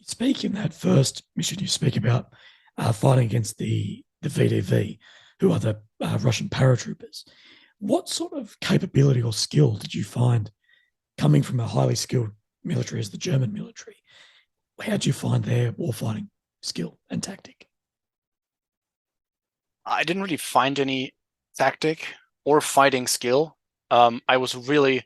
Speak in that first mission, you speak about fighting against the VDV, who are the Russian paratroopers. What sort of capability or skill did you find coming from a highly skilled military as the German military? How did you find their warfighting skill and tactic? I didn't really find any tactic or fighting skill. I was really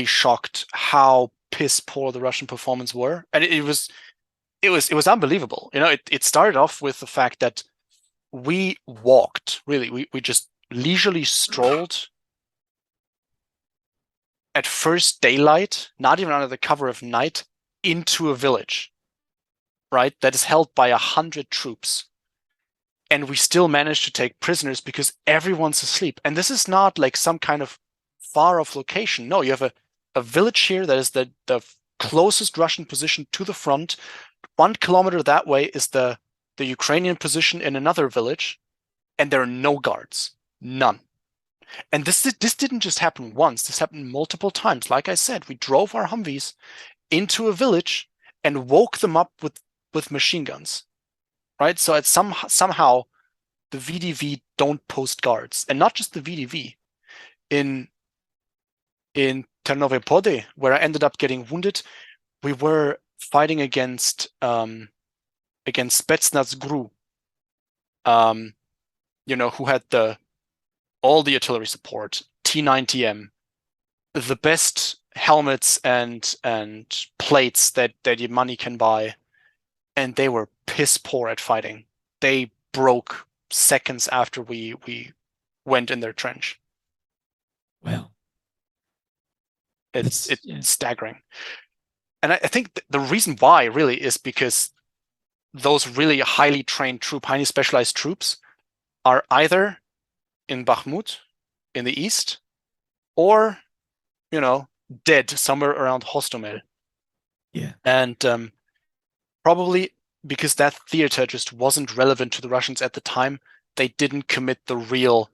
shocked how piss poor the Russian performance were, and it was unbelievable. It started off with the fact that we walked. Really, we just leisurely strolled at first daylight, not even under the cover of night, into a village, right? That is held by 100 troops. And we still managed to take prisoners because everyone's asleep. And this is not like some kind of far off location. No, you have a village here that is the closest Russian position to the front. 1 kilometer that way is the Ukrainian position in another village, and there are no guards. None. And this didn't just happen once, this happened multiple times. Like I said, we drove our Humvees into a village and woke them up with machine guns. Right? So it's somehow the VDV don't post guards. And not just the VDV. In Ternopil, where I ended up getting wounded, we were fighting against Spetsnaz GRU, who had all the artillery support, T90M, the best helmets and plates that your money can buy, and they were piss poor at fighting. They broke seconds after we went in their trench. Wow, It's yeah. staggering. And I think the reason why really is because those really highly trained highly specialized troops are either in Bakhmut in the east or, dead somewhere around Hostomel. Yeah. And probably because that theater just wasn't relevant to the Russians at the time, they didn't commit the real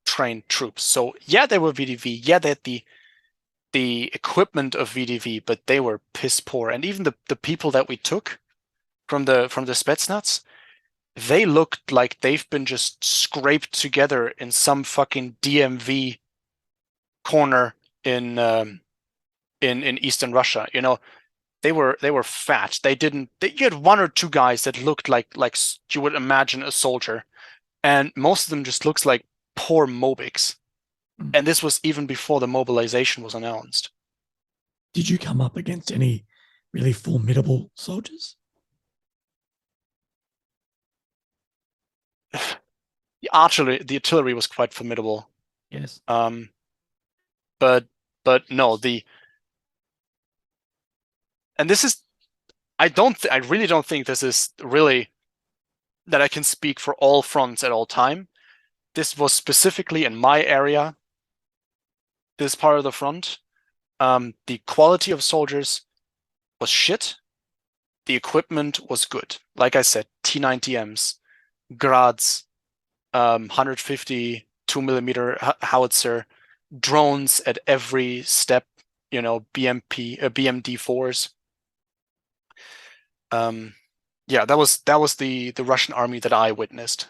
trained troops. So yeah, they were VDV. Yeah, they had the equipment of VDV, but they were piss poor. And even the people that we took from the Spetsnaz, they looked like they've been just scraped together in some fucking DMV corner in Eastern Russia. They were fat. You had one or two guys that looked like you would imagine a soldier, and most of them just looks like poor Mobics. Mm. And this was even before the mobilization was announced. Did you come up against any really formidable soldiers? The artillery was quite formidable. Yes. But no, and this is I really don't think this is really that I can speak for all fronts at all time. This was specifically in my area, this part of the front. The quality of soldiers was shit. The equipment was good. Like I said, T90Ms, Grads, 150 2mm howitzer, drones at every step, BMD4s. Yeah, that was the Russian army that I witnessed.